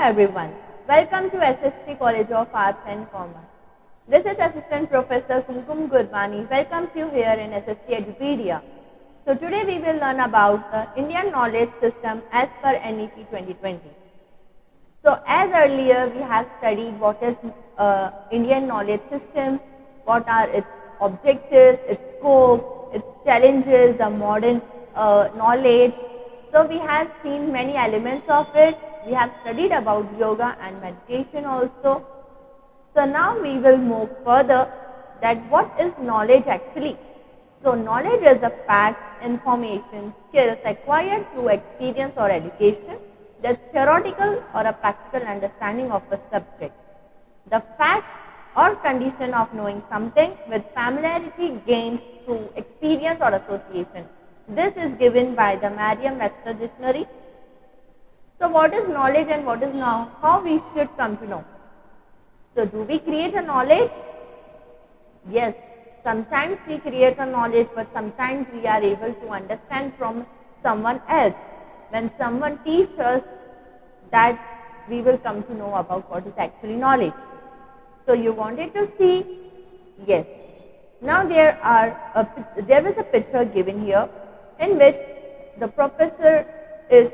everyone, welcome to Asst College of Arts and Commerce. This is Assistant Professor KUMKUM GURBANI welcomes you here in Asst Edupedia. So today we will learn about the Indian knowledge system as per NEP 2020. So as earlier we have studied what is Indian knowledge system, what are its objectives, its scope, its challenges, the modern knowledge. So we have seen many elements of it. We have studied about yoga and meditation also. So now we will move further that what is knowledge actually. So knowledge is a fact, information, skills acquired through experience or education, the theoretical or a practical understanding of a subject. The fact or condition of knowing something with familiarity gained through experience or association. This is given by the Merriam-Webster dictionary. So what is knowledge and what is now? How we should come to know? So do we create a knowledge? Yes, sometimes we create a knowledge, but sometimes we are able to understand from someone else. When someone teaches us, that we will come to know about what is actually knowledge. So you wanted to see? Yes. Now there is a picture given here in which the professor is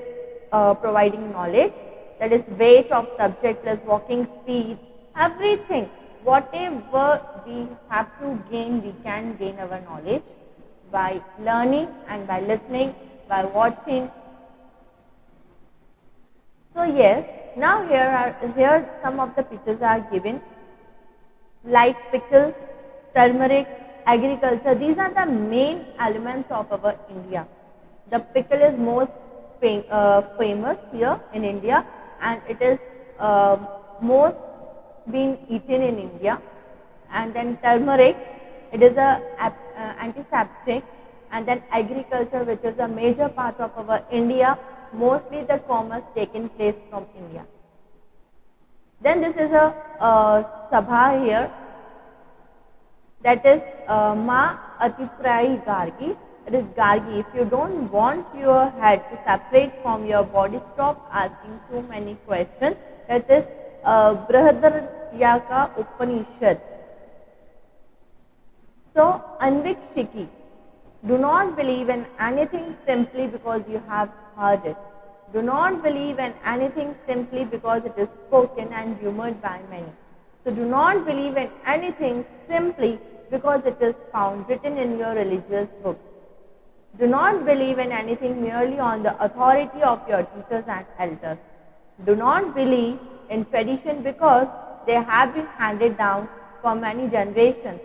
providing knowledge, that is weight of subject plus walking speed, everything. Whatever we have to gain, we can gain our knowledge by learning and by listening, by watching. So yes, now here some of the pictures are given, like pickle, turmeric, agriculture. These are the main elements of our India. The pickle is most famous here in India, and it is most being eaten in India. And then turmeric, it is a antiseptic, and then agriculture, which is a major part of our India. Mostly the commerce taken place from India. Then this is a sabha here, that is Ma Atiprai Gargi. It is Gargi. If you don't want your head to separate from your body, stop asking too many questions. That is Brihadaranyaka Upanishad. So Anvikshiki. Do not believe in anything simply because you have heard it. Do not believe in anything simply because it is spoken and rumored by many. So do not believe in anything simply because it is found written in your religious books. Do not believe in anything merely on the authority of your teachers and elders. Do not believe in tradition because they have been handed down for many generations.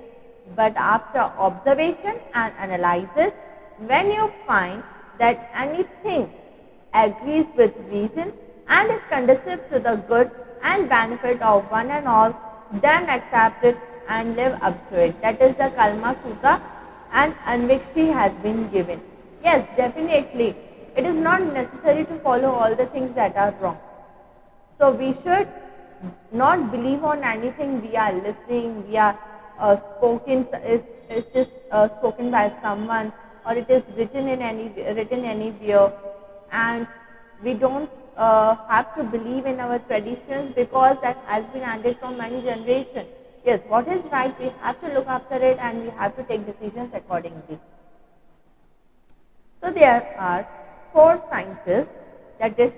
But after observation and analysis, when you find that anything agrees with reason and is conducive to the good and benefit of one and all, then accept it and live up to it. That is the Kalma Sutta, and Anvikshi has been given. Yes, definitely. It is not necessary to follow all the things that are wrong. So we should not believe on anything we are listening, we are spoken, if it is spoken by someone, or it is written anywhere, and we don't have to believe in our traditions because that has been handed from many generations. Yes, what is right, we have to look after it and we have to take decisions accordingly. So there are 4 sciences, that is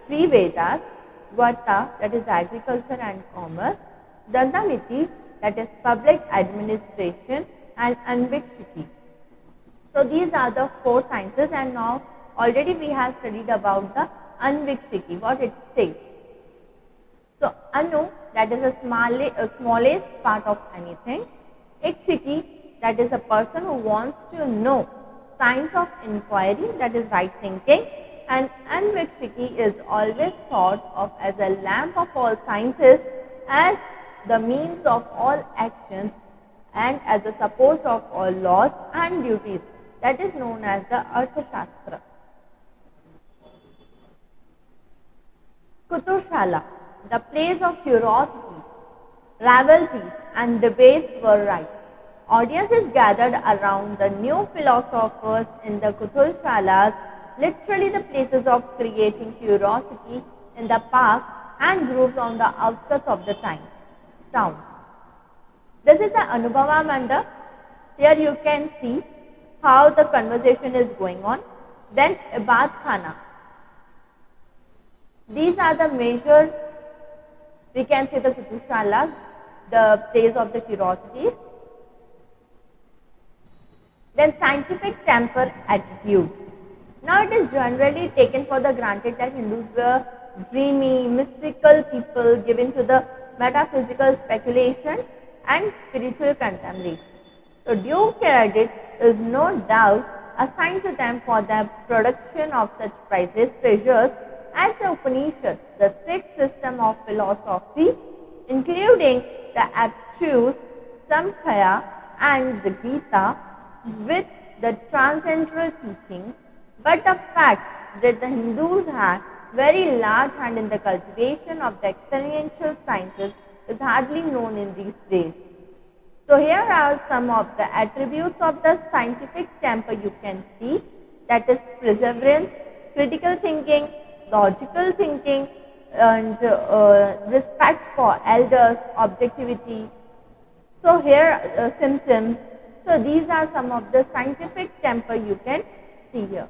three Vedas, Varta, that is agriculture and commerce, Dandamiti, that is public administration, and Anvikshiki. So these are the 4 sciences, and now already we have studied about the Anvikshiki, what it says. So Anu, that is a smallest part of anything. Ikshiki, that is a person who wants to know. Science of inquiry, that is right thinking. And Anvikshiki is always thought of as a lamp of all sciences, as the means of all actions, and as the support of all laws and duties. That is known as the Arthashastra. Kutushala, the place of curiosities, rivalries and debates were rife. Audiences gathered around the new philosophers in the Kutushalas, literally the places of creating curiosity in the parks and groves on the outskirts of the towns. This is the Anubhava Mandap. Here you can see how the conversation is going on. Then Ibad Khana. These are the major, we can say the Kutushalas, the place of the curiosities. Then scientific temper attitude. Now it is generally taken for the granted that Hindus were dreamy, mystical people given to the metaphysical speculation and spiritual contemplation. So due credit is no doubt assigned to them for the production of such priceless treasures as the Upanishads, the sixth system of philosophy, including the abstruse Samkhya and the Gita, with the transcendental teachings. But the fact that the Hindus had very large hand in the cultivation of the experiential sciences is hardly known in these days. So here are some of the attributes of the scientific temper you can see, that is perseverance, critical thinking, logical thinking, and respect for elders, objectivity. So here symptoms. So these are some of the scientific temper you can see here.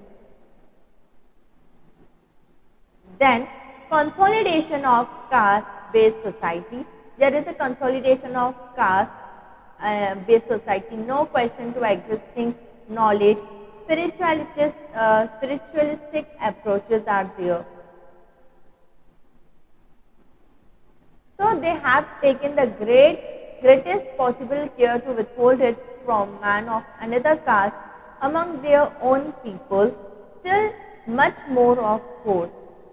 Then consolidation of caste-based society. There is a consolidation of caste-based society, no question to existing knowledge. Spiritualistic approaches are there. So they have taken the greatest possible care to withhold it from man of another caste among their own people, still much more of course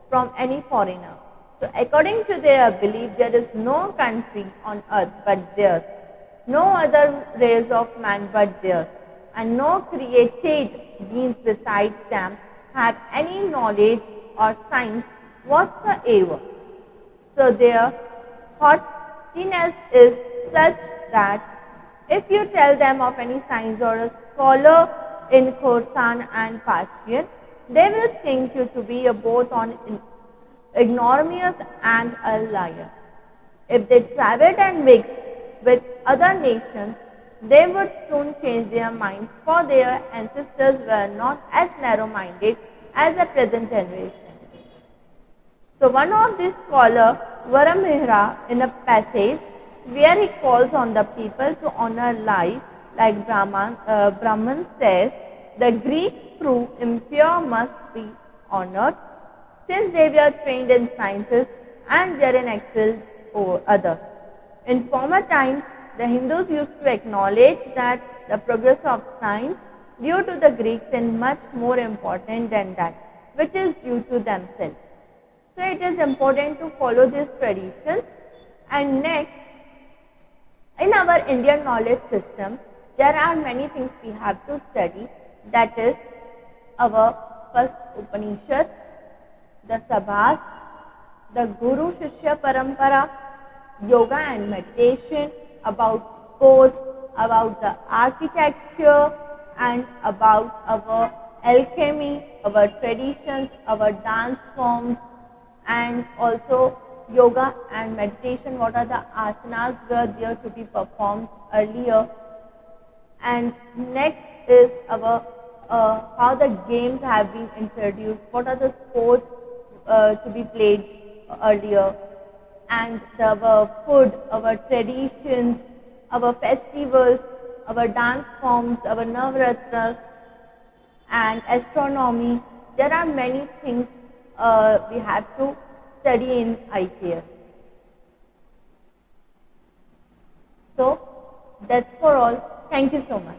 from any foreigner. So according to their belief, there is no country on earth but theirs, no other race of man but theirs, and no created beings besides them have any knowledge or science whatsoever. So their haughtiness is such that if you tell them of any science or a scholar in Khorasan and Persian, they will think you to be both ignominious and a liar. If they traveled and mixed with other nations, they would soon change their mind, for their ancestors were not as narrow-minded as the present generation. So one of these scholars, Varamihra, in a passage where he calls on the people to honor life, like Brahman says, the Greeks through impure must be honored, since they were trained in sciences and therein excelled over others. In former times, the Hindus used to acknowledge that the progress of science due to the Greeks is much more important than that which is due to themselves. So it is important to follow these traditions. And next, in our Indian knowledge system, there are many things we have to study. That is our first Upanishads, the Sabhas, the Guru Shishya Parampara, yoga and meditation, about sports, about the architecture, and about our alchemy, our traditions, our dance forms, and also yoga and meditation, what are the asanas were there to be performed earlier. And next is our how the games have been introduced, what are the sports to be played earlier, and our food, our traditions, our festivals, our dance forms, our Navratras, and astronomy. There are many things we have to study in IKS. So that's for all. Thank you so much.